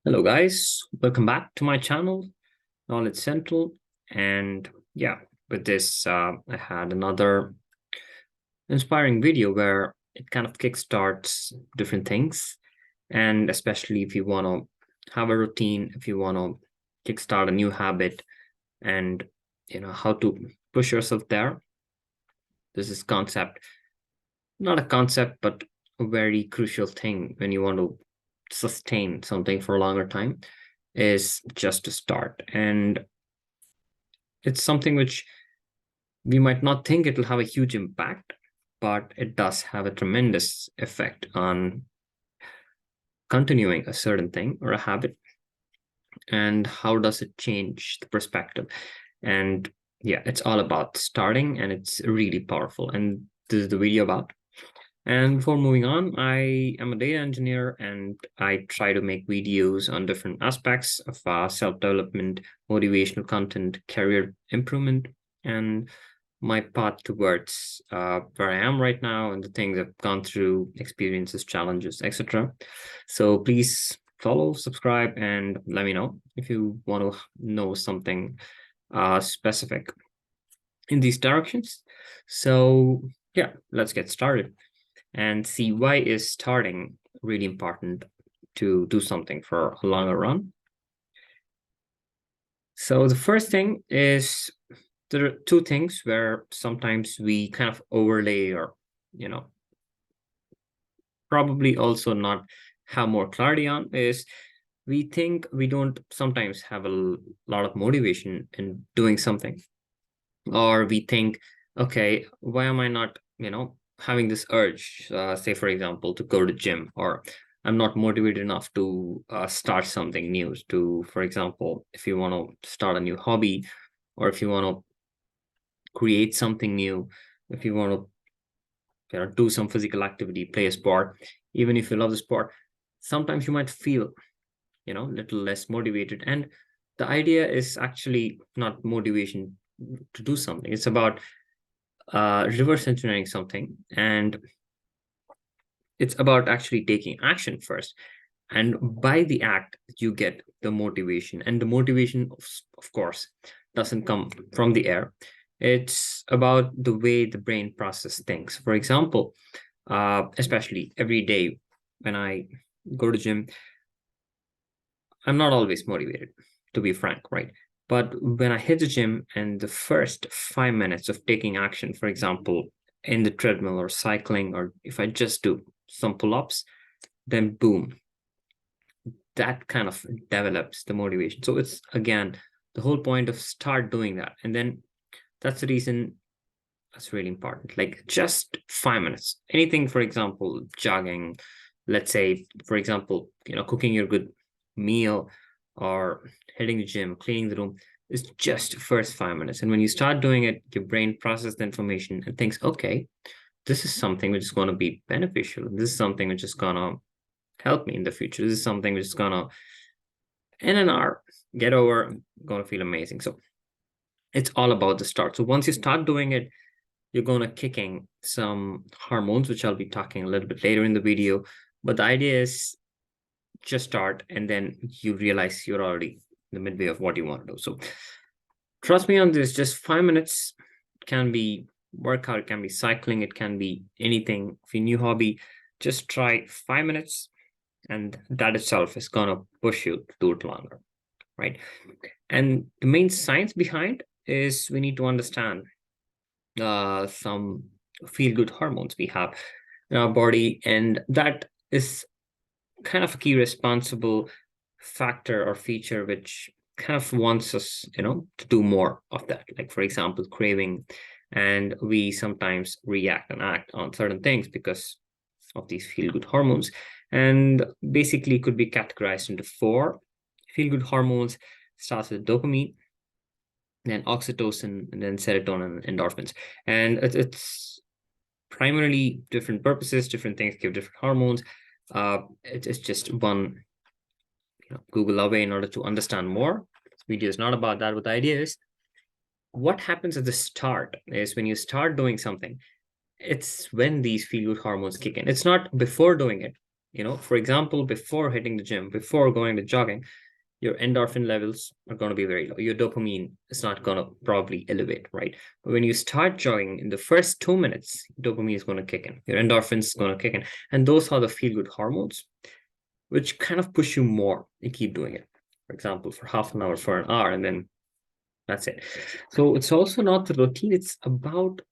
Hello guys, welcome back to my channel, Knowledge Central. And yeah, with this, I had another inspiring video where it kind of kickstarts different things. And especially if you want to have a routine, if you want to kickstart a new habit and how to push yourself there. This is concept, not a concept, but a very crucial thing when you want to sustain something for a longer time is just to start. And it's something which we might not think it will have a huge impact, but it does have a tremendous effect on continuing a certain thing or a habit. And how does it change the perspective? And yeah, it's all about starting, and it's really powerful. And this is the video about. And before moving on, I am a data engineer and I try to make videos on different aspects of self-development, motivational content, career improvement, and my path towards where I am right now and the things I've gone through, experiences, challenges, etc. So please follow, subscribe, and let me know if you want to know something specific in these directions. So yeah, let's get started and see why is starting really important to do something for a longer run. So the first thing is there are two things where sometimes we kind of overlay or, you know, probably also not have more clarity on is we think we don't sometimes have a lot of motivation in doing something, or we think, okay, why am I not, having this urge, say, for example, to go to gym, or I'm not motivated enough to start something new to, for example, if you want to start a new hobby, or if you want to create something new, if you want to do some physical activity, play a sport, even if you love the sport, sometimes you might feel, little less motivated. And the idea is actually not motivation to do something. It's about reverse engineering something, and it's about actually taking action first. And by the act, you get the motivation. And the motivation, of course, doesn't come from the air. It's about the way the brain processes things. For example, especially every day when I go to gym, I'm not always motivated, to be frank, right? But when I hit the gym and the first 5 minutes of taking action, for example, in the treadmill or cycling, or if I just do some pull-ups, then boom, that kind of develops the motivation. So it's again the whole point of start doing that. And then that's the reason that's really important. Like just 5 minutes. Anything, for example, jogging, let's say, for example, cooking your good meal or hitting the gym, cleaning the room is just first 5 minutes. And when you start doing it, your brain processes the information and thinks, okay, this is something which is going to be beneficial. This is something which is going to help me in the future. This is something which is going to, in an hour, get over, going to feel amazing. So it's all about the start. So once you start doing it, you're going to kicking some hormones, which I'll be talking a little bit later in the video. But the idea is just start, and then you realize you're already in the midway of what you want to do. So trust me on this, just 5 minutes. Can be workout, it can be cycling, it can be anything. If your new hobby, just try 5 minutes, and that itself is going to push you to do it longer, right? And the main science behind is we need to understand some feel good hormones we have in our body, and that is kind of a key responsible factor or feature which kind of wants us, to do more of that. Like, for example, craving, and we sometimes react and act on certain things because of these feel good hormones. And basically could be categorized into four feel good hormones. Starts with dopamine, then oxytocin, and then serotonin and endorphins. And it's primarily different purposes, different things give different hormones. It's just one Google away in order to understand more. This video is not about that, but the idea is what happens at the start is when you start doing something, it's when these feel good hormones kick in. It's not before doing it. For example, before hitting the gym, before going to jogging, your endorphin levels are going to be very low. Your dopamine is not going to probably elevate, right? But when you start jogging, in the first 2 minutes, dopamine is going to kick in. Your endorphins is going to kick in. And those are the feel-good hormones, which kind of push you more and keep doing it. For example, for half an hour, for an hour, and then that's it. So it's also not the routine. It's about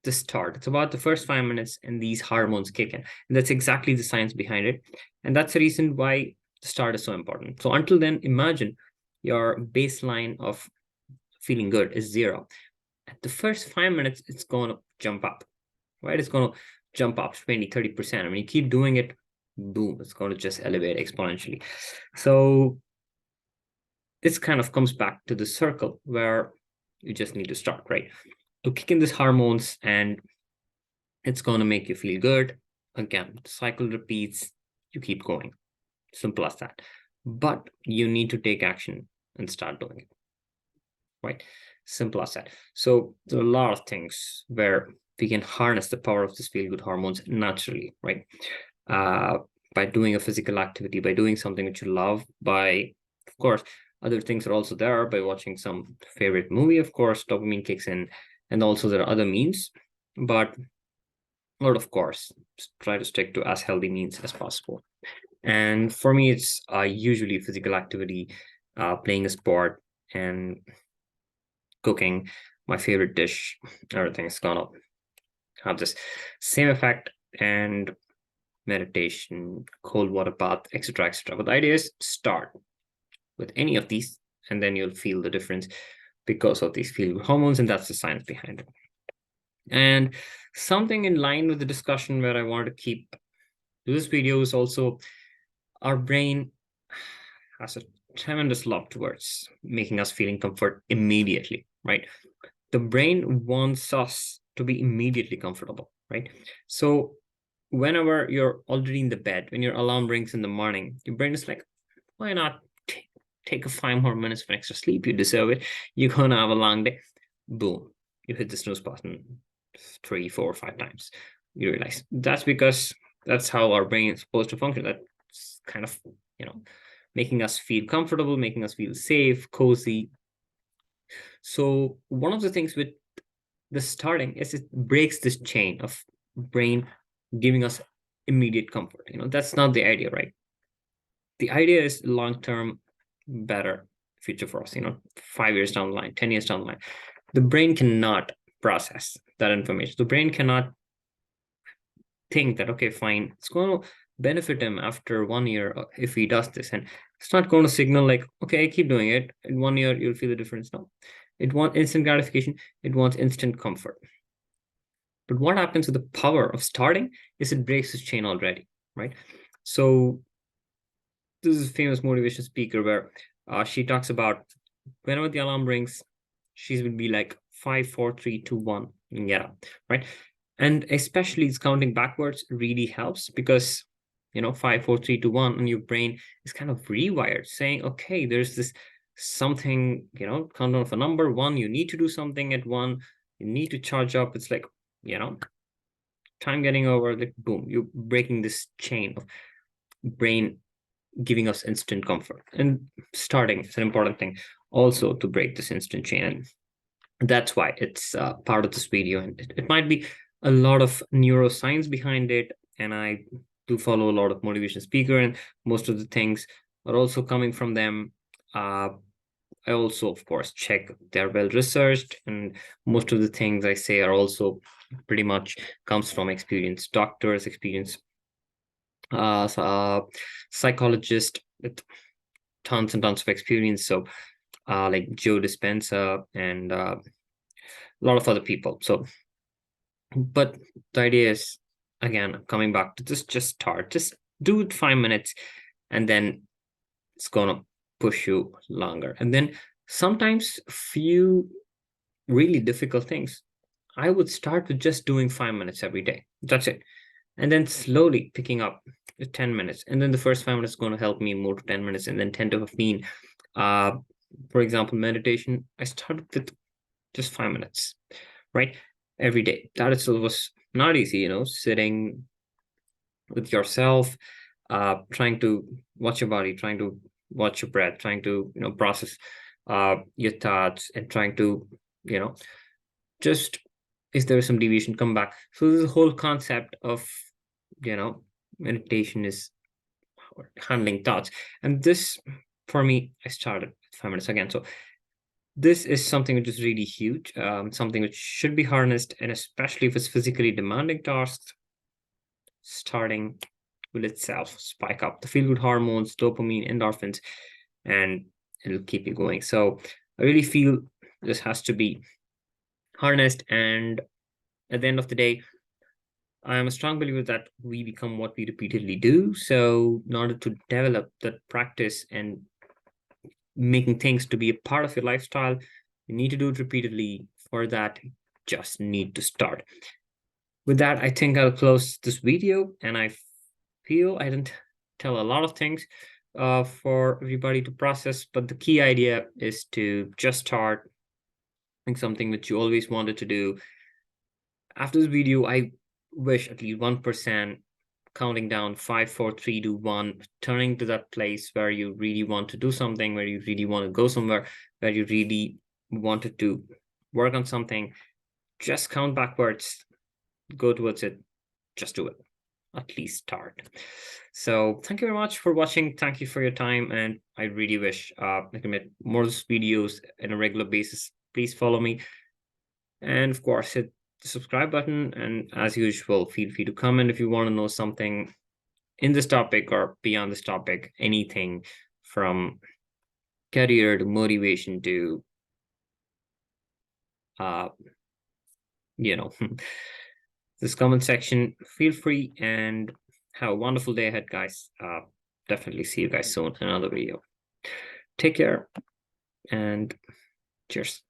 the start. It's about the first 5 minutes and these hormones kick in. And that's exactly the science behind it. And that's the reason why the start is so important. So until then, imagine your baseline of feeling good is 0. At the first 5 minutes, it's going to jump up, right? It's going to jump up 20, 30%. And when you keep doing it, boom, it's going to just elevate exponentially. So this kind of comes back to the circle where you just need to start, right? To kick in these hormones, and it's going to make you feel good. Again, the cycle repeats, you keep going. Simple as that. But you need to take action and start doing it, right? Simple as that. So there are a lot of things where we can harness the power of these feel-good hormones naturally, right? Uh, by doing a physical activity, by doing something which you love, by, of course, other things are also there, by watching some favorite movie, of course, dopamine kicks in, and also there are other means, but of course, try to stick to as healthy means as possible. And for me, it's usually physical activity, playing a sport, and cooking my favorite dish. Everything's gonna have this same effect, and meditation, cold water bath, etc., etc. But the idea is start with any of these, and then you'll feel the difference because of these feel hormones, and that's the science behind it. And something in line with the discussion where I want to keep this video is also our brain has a tremendous love towards making us feeling comfort immediately, right? The brain wants us to be immediately comfortable, right? So whenever you're already in the bed, when your alarm rings in the morning, your brain is like, why not take a 5 more minutes for extra sleep? You deserve it. You're gonna have a long day. Boom, you hit the snooze button 3, 4, 5 times. You realize that's because that's how our brain is supposed to function. That's kind of, you know, making us feel comfortable, making us feel safe, cozy. So one of the things with the starting is it breaks this chain of brain giving us immediate comfort. That's not the idea, right? The idea is long-term better future for us, 5 years down the line, 10 years down the line. The brain cannot process that information. The brain cannot think that, okay, fine, it's going to benefit him after 1 year if he does this. And it's not going to signal like, okay, keep doing it. In 1 year, you'll feel the difference. No, it wants instant gratification. It wants instant comfort. But what happens with the power of starting is it breaks this chain already, right? So this is a famous motivation speaker where she talks about whenever the alarm rings, she will be like 5, 4, 3, 2, 1, and get up, right? And especially it's counting backwards really helps because 5, 4, 3, 2, 1, and your brain is kind of rewired, saying, okay, there's this something, countdown of a number 1, you need to do something at 1, you need to charge up. It's like, time getting over, like boom, you're breaking this chain of brain giving us instant comfort. And starting is an important thing also to break this instant chain. And that's why it's part of this video. And it might be a lot of neuroscience behind it. And I do follow a lot of motivation speaker, and most of the things are also coming from them. I also, of course, check they're well researched, and most of the things I say are also pretty much comes from experienced doctors, experienced psychologist with tons and tons of experience. So like Joe Dispenza and a lot of other people. So, but the idea is, again, coming back to this, just start, just do it 5 minutes, and then it's gonna push you longer. And then sometimes few really difficult things, I would start with just doing 5 minutes every day. That's it. And then slowly picking up 10 minutes. And then the first 5 minutes is going to help me move to 10 minutes, and then 10 to 15. For example, meditation, I started with just 5 minutes, right? Every day. That itself was not easy, sitting with yourself, trying to watch your body, trying to watch your breath, trying to, process your thoughts, and trying to, you know, just, is there some deviation, come back. So this whole concept of, you know, meditation is handling thoughts. And this, for me, I started 5 minutes again. So this is something which is really huge, something which should be harnessed, and especially if it's physically demanding tasks, starting will itself spike up the feel-good hormones, dopamine, endorphins, and it'll keep you going. So I really feel this has to be harnessed. And at the end of the day, I am a strong believer that we become what we repeatedly do. So in order to develop that practice and making things to be a part of your lifestyle, you need to do it repeatedly. For that, just need to start. With that, I think I'll close this video, and I feel I didn't tell a lot of things for everybody to process, but the key idea is to just start doing something that you always wanted to do. After this video, I wish at least 1% counting down 5, 4, 3, 2, 1, turning to that place where you really want to do something, where you really want to go somewhere, where you really wanted to work on something. Just count backwards, go towards it, just do it. At least start. So thank you very much for watching. Thank you for your time, and I really wish I can make more of these videos on a regular basis. Please follow me, and of course hit the subscribe button, and as usual, feel free to comment if you want to know something in this topic or beyond this topic, anything from career to motivation to uh you know this comment section. Feel free, and have a wonderful day ahead, guys. Definitely see you guys soon in another video. Take care, and cheers.